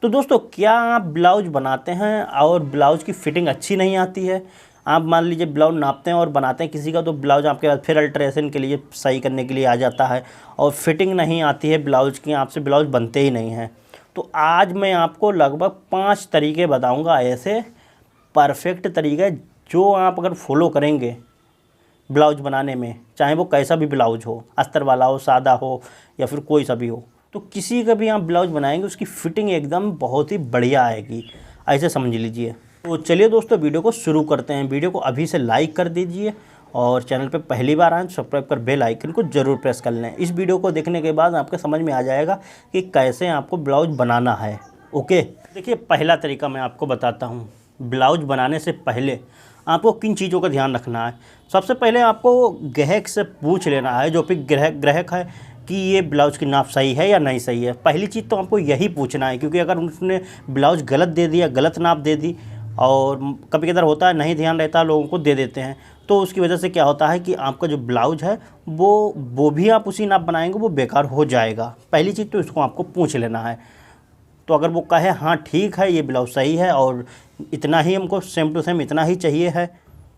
तो दोस्तों, क्या आप ब्लाउज बनाते हैं और ब्लाउज की फिटिंग अच्छी नहीं आती है? आप मान लीजिए ब्लाउज नापते हैं और बनाते हैं किसी का, तो ब्लाउज आपके पास फिर अल्ट्रेशन के लिए सही करने के लिए आ जाता है और फिटिंग नहीं आती है ब्लाउज की, आपसे ब्लाउज बनते ही नहीं हैं। तो आज मैं आपको लगभग 5 तरीके बताऊंगा, ऐसे परफेक्ट तरीके जो आप अगर फॉलो करेंगे ब्लाउज बनाने में, चाहे वो कैसा भी ब्लाउज हो, अस्तर वाला हो, सादा हो या फिर कोई सा भी हो, तो किसी का भी आप ब्लाउज बनाएंगे उसकी फिटिंग एकदम बहुत ही बढ़िया आएगी, ऐसे समझ लीजिए। तो चलिए दोस्तों, वीडियो को शुरू करते हैं। वीडियो को अभी से लाइक कर दीजिए और चैनल पे पहली बार आएँ सब्सक्राइब कर बेल आइकन को ज़रूर प्रेस कर लें। इस वीडियो को देखने के बाद आपके समझ में आ जाएगा कि कैसे आपको ब्लाउज बनाना है। ओके, देखिए पहला तरीका मैं आपको बताता हूँ। ब्लाउज बनाने से पहले आपको किन चीज़ों का ध्यान रखना है। सबसे पहले आपको ग्राहक से पूछ लेना है, जो भी ग्राहक है, कि ये ब्लाउज़ की नाप सही है या नहीं सही है। पहली चीज़ तो आपको यही पूछना है, क्योंकि अगर उसने ब्लाउज़ गलत दे दिया, गलत नाप दे दी, और कभी कभार होता है नहीं ध्यान रहता, लोगों को दे देते हैं, तो उसकी वजह से क्या होता है कि आपका जो ब्लाउज है वो भी आप उसी नाप बनाएंगे, वो बेकार हो जाएगा। पहली चीज़ तो इसको आपको पूछ लेना है। तो अगर वो कहे हाँ ठीक है, ये ब्लाउज़ सही है और इतना ही हमको सेम टू सेम इतना ही चाहिए है,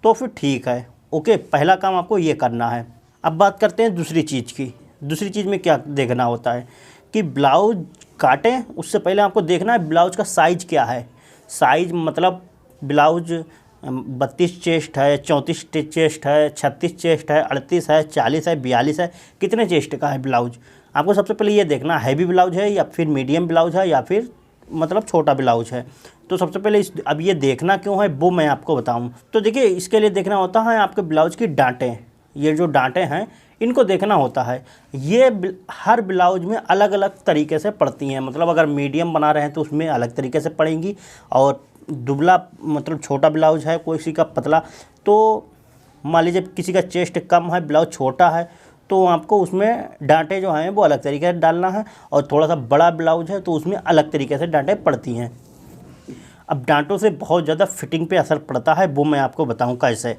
तो फिर ठीक है। ओके, पहला काम आपको ये करना है। अब बात करते हैं दूसरी चीज़ की। दूसरी चीज़ में क्या देखना होता है कि ब्लाउज काटें उससे पहले आपको देखना है ब्लाउज का साइज़ क्या है। साइज़ मतलब ब्लाउज 32 चेस्ट है, 34 चेस्ट है, 36 चेस्ट है, 38 है, 40 है, 42 है, कितने चेस्ट का है ब्लाउज। आपको सबसे पहले ये देखना हैवी ब्लाउज है या फिर मीडियम ब्लाउज है या फिर मतलब छोटा ब्लाउज है। तो सबसे पहले अब ये देखना क्यों है वो मैं आपको बताऊं। तो देखिए, इसके लिए देखना होता है आपके ब्लाउज की डांटें। ये जो डांटें हैं इनको देखना होता है। ये हर ब्लाउज में अलग अलग तरीके से पड़ती हैं। मतलब अगर मीडियम बना रहे हैं तो उसमें अलग तरीके से पड़ेंगी, और दुबला मतलब छोटा ब्लाउज है, किसी का पतला, तो मान लीजिए किसी का चेस्ट कम है, ब्लाउज छोटा है, तो आपको उसमें डांटें जो हैं वो अलग तरीके से डालना है। और थोड़ा सा बड़ा ब्लाउज है तो उसमें अलग तरीके से डांटें पड़ती हैं। अब डांटों से बहुत ज़्यादा फिटिंग पे असर पड़ता है, वो मैं आपको बताऊं कैसे।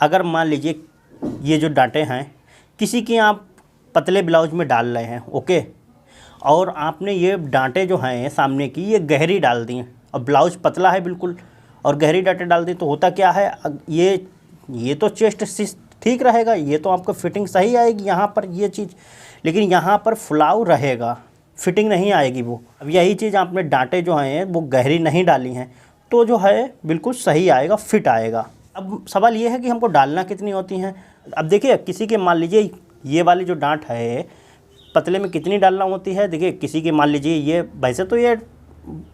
अगर मान लीजिए ये जो डांटें हैं किसी की आप पतले ब्लाउज में डाल रहे हैं, ओके, और आपने ये डांटें जो हैं सामने की ये गहरी डाल दी हैं और ब्लाउज पतला है बिल्कुल, और गहरी डांटें डाल दी, तो होता क्या है, ये तो चेस्ट ठीक रहेगा, ये तो आपको फिटिंग सही आएगी यहाँ पर ये चीज़, लेकिन यहाँ पर फुलाव रहेगा, फिटिंग नहीं आएगी वो। अब यही चीज़ आपने डांटें जो हैं वो गहरी नहीं डाली हैं, तो जो है बिल्कुल सही आएगा, फिट आएगा। अब सवाल ये है कि हमको डालना कितनी होती हैं। अब देखिए, किसी के मान लीजिए ये वाली जो डांट है पतले में कितनी डालना होती है। देखिए किसी के मान लीजिए ये, वैसे तो ये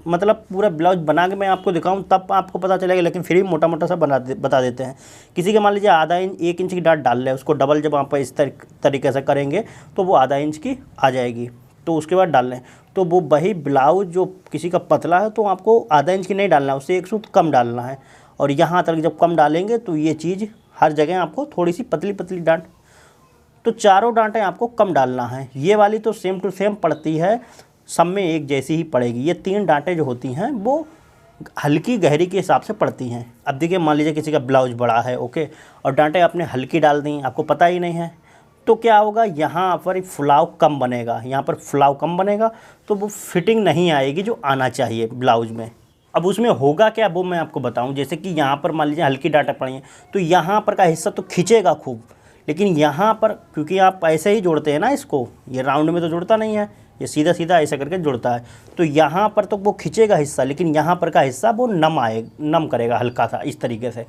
मतलब पूरा ब्लाउज बना के मैं आपको दिखाऊं तब आपको पता चलेगा, लेकिन फिर भी मोटा मोटा सा बता देते हैं। किसी के मान लीजिए आधा इंच 1 इंच की डांट डाल रहे हैं, उसको डबल जब आप इस तरीके से करेंगे तो वो आधा इंच की आ जाएगी, तो उसके बाद डाल लें। तो वो वही ब्लाउज जो किसी का पतला है तो आपको आधा इंच की नहीं डालना है, उससे 1 सूत कम डालना है। और यहाँ तक जब कम डालेंगे तो ये चीज़ हर जगह आपको थोड़ी सी पतली पतली डांट, तो चारों डांटें आपको कम डालना है। ये वाली तो सेम टू सेम पड़ती है, सब में एक जैसी ही पड़ेगी। ये 3 डांटें जो होती हैं वो हल्की गहरी के हिसाब से पड़ती हैं। अब देखिए, मान लीजिए किसी का ब्लाउज बड़ा है, ओके, और डांटें आपने हल्की डाल दी, आपको पता ही नहीं है, तो क्या होगा, यहाँ पर फुलाव कम बनेगा, यहाँ पर फुलाव कम बनेगा, तो वो फिटिंग नहीं आएगी जो आना चाहिए ब्लाउज में। अब उसमें होगा क्या वो मैं आपको बताऊं। जैसे कि यहाँ पर मान लीजिए हल्की डांटें पड़ी हैं तो यहाँ पर का हिस्सा तो खींचेगा खूब, लेकिन यहाँ पर क्योंकि आप ऐसे ही जोड़ते हैं ना इसको, ये राउंड में तो जुड़ता नहीं है, ये सीधा सीधा ऐसा करके जुड़ता है, तो यहाँ पर तो वो खींचेगा हिस्सा, लेकिन यहाँ पर का हिस्सा वो नम करेगा हल्का सा इस तरीके से।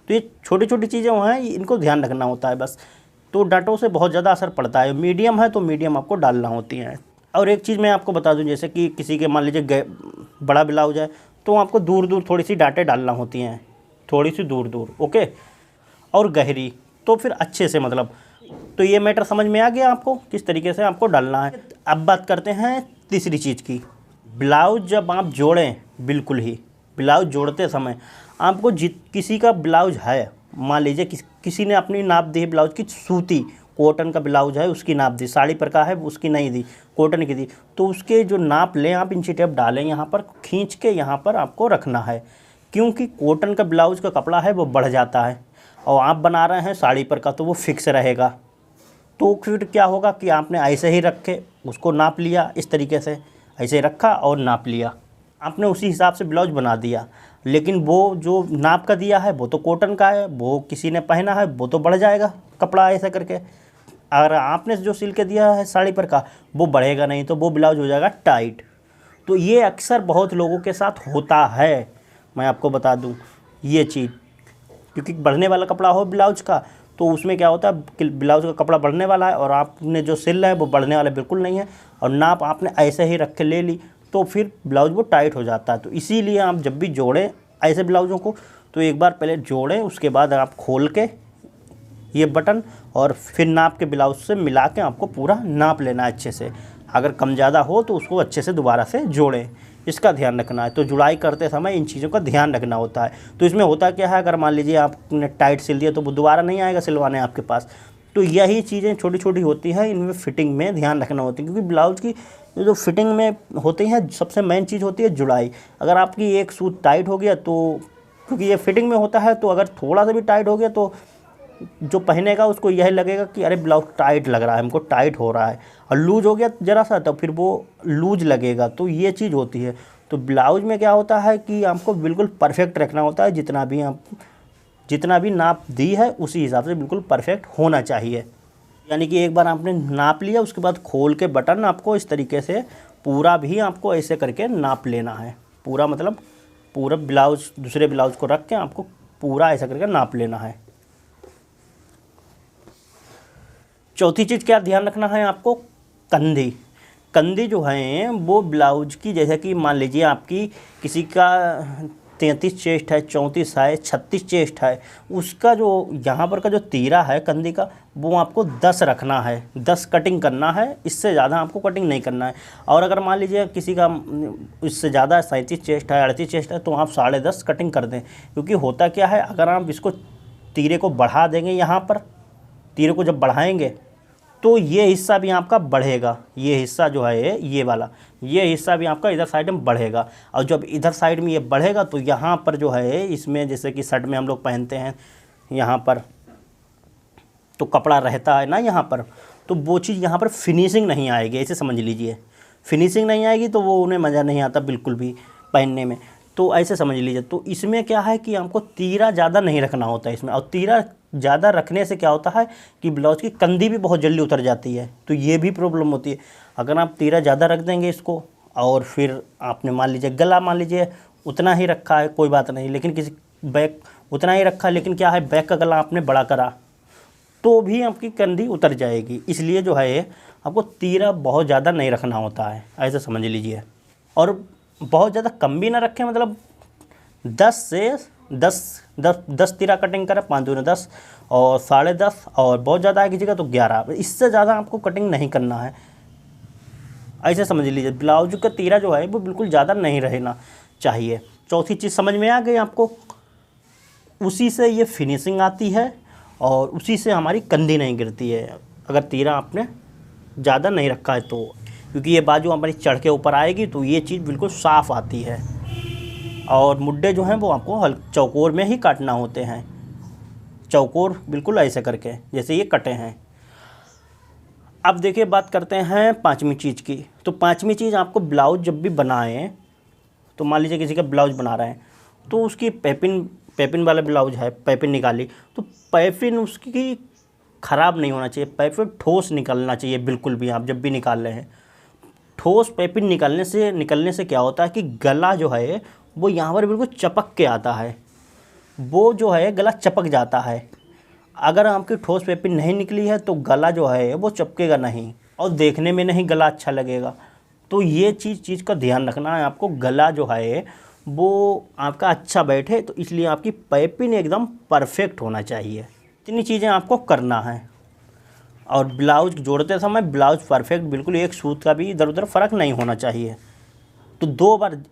तो ये छोटी छोटी चीज़ें हैं, इनको ध्यान रखना होता है बस। तो डांटों से बहुत ज़्यादा असर पड़ता है। मीडियम है तो मीडियम आपको डालना होती है। और एक चीज़ मैं आपको बता दूं, जैसे कि किसी के मान लीजिए बड़ा ब्लाउज है तो आपको दूर दूर थोड़ी सी डांटें डालना होती हैं, थोड़ी सी दूर दूर, ओके, और गहरी, तो फिर अच्छे से मतलब। तो ये मैटर समझ में आ गया आपको किस तरीके से आपको डालना है। अब बात करते हैं तीसरी चीज़ की। ब्लाउज जब आप जोड़ें, बिल्कुल ही ब्लाउज जोड़ते समय आपको किसी का ब्लाउज है, मान लीजिए किसी ने अपनी नाप दी है ब्लाउज की, सूती कॉटन का ब्लाउज है उसकी नाप दी, साड़ी पर का है उसकी नहीं दी, कॉटन की दी, तो उसके जो नाप लें आप, इंची टेप डालें, यहाँ पर खींच के यहाँ पर आपको रखना है, क्योंकि कॉटन का ब्लाउज का कपड़ा है वो बढ़ जाता है, और आप बना रहे हैं साड़ी पर का तो वो फिक्स रहेगा। तो फिर क्या होगा कि आपने ऐसे ही रख के उसको नाप लिया, इस तरीके से ऐसे रखा और नाप लिया, आपने उसी हिसाब से ब्लाउज बना दिया, लेकिन वो जो नाप का दिया है वो तो कॉटन का है, वो किसी ने पहना है वो तो बढ़ जाएगा कपड़ा ऐसा करके। अगर आपने जो सिल के दिया है साड़ी पर का वो बढ़ेगा नहीं, तो वो ब्लाउज हो जाएगा टाइट। तो ये अक्सर बहुत लोगों के साथ होता है, मैं आपको बता दूं ये चीज़, क्योंकि बढ़ने वाला कपड़ा हो ब्लाउज का तो उसमें क्या होता है कि ब्लाउज का कपड़ा बढ़ने वाला है और आपने जो सिल है वो बढ़ने वाला बिल्कुल नहीं है, और नाप आपने ऐसे ही रख के ले ली तो फिर ब्लाउज वो टाइट हो जाता है। तो इसीलिए आप जब भी जोड़ें ऐसे ब्लाउज़ों को तो एक बार पहले जोड़ें, उसके बाद आप खोल के ये बटन और फिर नाप के ब्लाउज से मिला के आपको पूरा नाप लेना है अच्छे से। अगर कम ज़्यादा हो तो उसको अच्छे से दोबारा से जोड़ें, इसका ध्यान रखना है। तो जुड़ाई करते समय इन चीज़ों का ध्यान रखना होता है। तो इसमें होता क्या है, अगर मान लीजिए आपने टाइट सिल दिया तो वो दोबारा नहीं आएगा सिलवाने आपके पास। तो यही चीज़ें छोटी छोटी होती हैं, इनमें फिटिंग में ध्यान रखना होती है, क्योंकि ब्लाउज की जो फिटिंग में होती है सबसे मेन चीज़ होती है जुड़ाई। अगर आपकी एक सूट टाइट हो गया तो, क्योंकि ये फिटिंग में होता है, तो अगर थोड़ा सा भी टाइट हो गया तो जो पहनेगा उसको यही लगेगा कि अरे ब्लाउज टाइट लग रहा है, हमको टाइट हो रहा है, और लूज हो गया ज़रा सा तो फिर वो लूज लगेगा। तो ये चीज़ होती है। तो ब्लाउज में क्या होता है कि आपको बिल्कुल परफेक्ट रखना होता है, जितना भी नाप दी है उसी हिसाब से बिल्कुल परफेक्ट होना चाहिए। यानी कि एक बार आपने नाप लिया उसके बाद खोल के बटन आपको इस तरीके से पूरा भी आपको ऐसे करके नाप लेना है। पूरा मतलब पूरा ब्लाउज दूसरे ब्लाउज को रख के आपको पूरा ऐसा करके नाप लेना है। चौथी चीज़ क्या ध्यान रखना है आपको, कंधी जो है वो ब्लाउज की, जैसे कि मान लीजिए आपकी किसी का 33 चेस्ट है, 34 है, 36 चेस्ट है, उसका जो यहाँ पर का जो तीरा है कंधी का वो आपको 10 रखना है, 10 कटिंग करना है, इससे ज़्यादा आपको कटिंग नहीं करना है। और अगर मान लीजिए किसी का इससे ज़्यादा 37 चेस्ट है, 38 चेस्ट है, तो आप 10.5 कटिंग कर दें। क्योंकि होता क्या है, अगर आप इसको तीरे को बढ़ा देंगे, यहाँ पर तीरे को जब बढ़ाएंगे तो ये हिस्सा भी आपका बढ़ेगा, ये हिस्सा जो है ये वाला, ये हिस्सा भी आपका इधर साइड में बढ़ेगा। और जब इधर साइड में ये बढ़ेगा तो यहाँ पर जो है इसमें, जैसे कि शर्ट में हम लोग पहनते हैं यहाँ पर तो कपड़ा रहता है ना यहाँ पर, तो वो चीज़ यहाँ पर फिनिशिंग नहीं आएगी, ऐसे समझ लीजिए। फिनिशिंग नहीं आएगी तो वो उन्हें मज़ा नहीं आता बिल्कुल भी पहनने में, तो ऐसे समझ लीजिए। तो इसमें क्या है कि हमको तीरा ज़्यादा नहीं रखना होता है इसमें, और तीरा ज़्यादा रखने से क्या होता है कि ब्लाउज की कंधी भी बहुत जल्दी उतर जाती है, तो ये भी प्रॉब्लम होती है। अगर आप तीरा ज़्यादा रख देंगे इसको, और फिर आपने मान लीजिए गला मान लीजिए उतना ही रखा है, कोई बात नहीं, लेकिन किसी बैक उतना ही रखा है, लेकिन क्या है बैक का गला आपने बड़ा करा तो भी आपकी कंधी उतर जाएगी। इसलिए जो है आपको तीरा बहुत ज़्यादा नहीं रखना होता है, ऐसे समझ लीजिए। और बहुत ज़्यादा कम भी ना रखें, मतलब 10 तीरा कटिंग करें, 5 दूनी 10 और 10.5, और बहुत ज़्यादा कीजिएगा तो 11, इससे ज़्यादा आपको कटिंग नहीं करना है, ऐसे समझ लीजिए। ब्लाउज का तीरा जो है वो बिल्कुल ज़्यादा नहीं रहना चाहिए। चौथी चीज़ समझ में आ गई आपको, उसी से ये फिनिशिंग आती है और उसी से हमारी कंधी नहीं गिरती है अगर तीरा आपने ज़्यादा नहीं रखा है तो, क्योंकि ये बाजू हमारी चढ़ के ऊपर आएगी तो ये चीज़ बिल्कुल साफ़ आती है। और मुड्डे जो हैं वो आपको चौकोर में ही काटना होते हैं, चौकोर बिल्कुल ऐसे करके जैसे ये कटे हैं। अब देखिए बात करते हैं पांचवी चीज़ की। तो पांचवी चीज़, आपको ब्लाउज जब भी बनाएं तो मान लीजिए किसी का ब्लाउज बना रहे हैं तो उसकी पैपिन वाला ब्लाउज है, पैपिन निकाली तो पैपिन उसकी ख़राब नहीं होना चाहिए, पैपिन ठोस निकलना चाहिए बिल्कुल भी। आप जब भी निकाल रहे हैं ठोस पैपिन निकलने से क्या होता है कि गला जो है वो यहाँ पर बिल्कुल चपक के आता है, वो जो है गला चपक जाता है। अगर आपकी ठोस पैपिन नहीं निकली है तो गला जो है वो चपकेगा नहीं और देखने में नहीं गला अच्छा लगेगा। तो ये चीज़ का ध्यान रखना है आपको, गला जो है वो आपका अच्छा बैठे, तो इसलिए आपकी पैपिन एकदम परफेक्ट होना चाहिए। इतनी चीज़ें आपको करना है। और ब्लाउज जोड़ते समय ब्लाउज परफेक्ट, बिल्कुल एक सूत का भी इधर उधर फ़र्क नहीं होना चाहिए। तो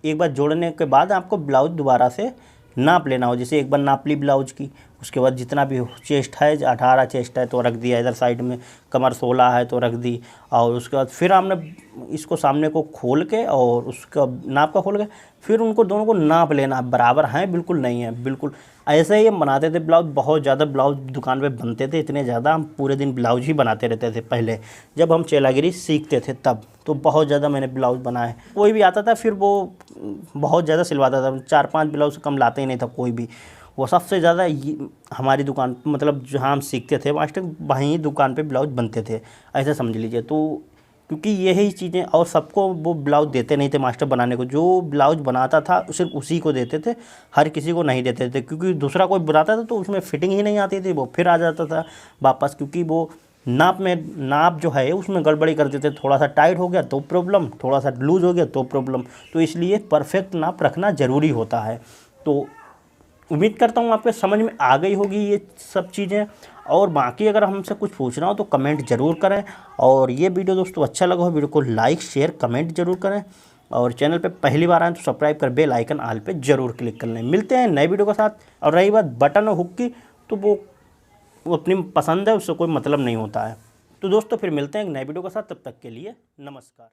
एक बार जोड़ने के बाद आपको ब्लाउज दोबारा से नाप लेना हो। जैसे एक बार नाप ली ब्लाउज की उसके बाद जितना भी चेस्ट है 18 चेस्ट है तो रख दिया इधर साइड में, कमर 16 है तो रख दी। और उसके बाद फिर हमने इसको सामने को खोल के और उसका नाप का खोल के फिर उनको दोनों को नाप लेना, बराबर हैं बिल्कुल नहीं है बिल्कुल। ऐसे ही हम बनाते थे ब्लाउज, बहुत ज़्यादा ब्लाउज दुकान पे बनते थे, इतने ज़्यादा हम पूरे दिन ब्लाउज ही बनाते रहते थे पहले जब हम चेलागिरी सीखते थे तब। तो बहुत ज़्यादा मैंने ब्लाउज बनाए, कोई भी आता था फिर वो बहुत ज़्यादा सिलवाता था, 4-5 ब्लाउज से कम लाते ही नहीं था कोई भी। वो सबसे ज़्यादा हमारी दुकान मतलब जहाँ हम सीखते थे मास्टर वहीं दुकान पे ब्लाउज बनते थे, ऐसा समझ लीजिए। तो क्योंकि यही चीज़ें, और सबको वो ब्लाउज देते नहीं थे मास्टर बनाने को, जो ब्लाउज बनाता था सिर्फ उसी को देते थे, हर किसी को नहीं देते थे। क्योंकि दूसरा कोई बनाता था तो उसमें फिटिंग ही नहीं आती थी, वो फिर आ जाता था वापस, क्योंकि वो नाप जो है उसमें गड़बड़ी कर देते, थोड़ा सा टाइट हो गया तो प्रॉब्लम, थोड़ा सा लूज़ हो गया तो प्रॉब्लम। तो इसलिए परफेक्ट नाप रखना ज़रूरी होता है। तो उम्मीद करता हूँ आपके समझ में आ गई होगी ये सब चीज़ें। और बाकी अगर हमसे कुछ पूछना हो तो कमेंट ज़रूर करें। और ये वीडियो दोस्तों अच्छा लगा हो वीडियो को लाइक शेयर कमेंट ज़रूर करें। और चैनल पे पहली बार आए तो सब्सक्राइब कर बेल आइकन ऑल पे ज़रूर क्लिक कर लें। मिलते हैं नए वीडियो के साथ। और रही बात बटन और हुक की, तो वो अपनी पसंद है, उससे कोई मतलब नहीं होता है। तो दोस्तों फिर मिलते हैं एक नए वीडियो के साथ, तब तक के लिए नमस्कार।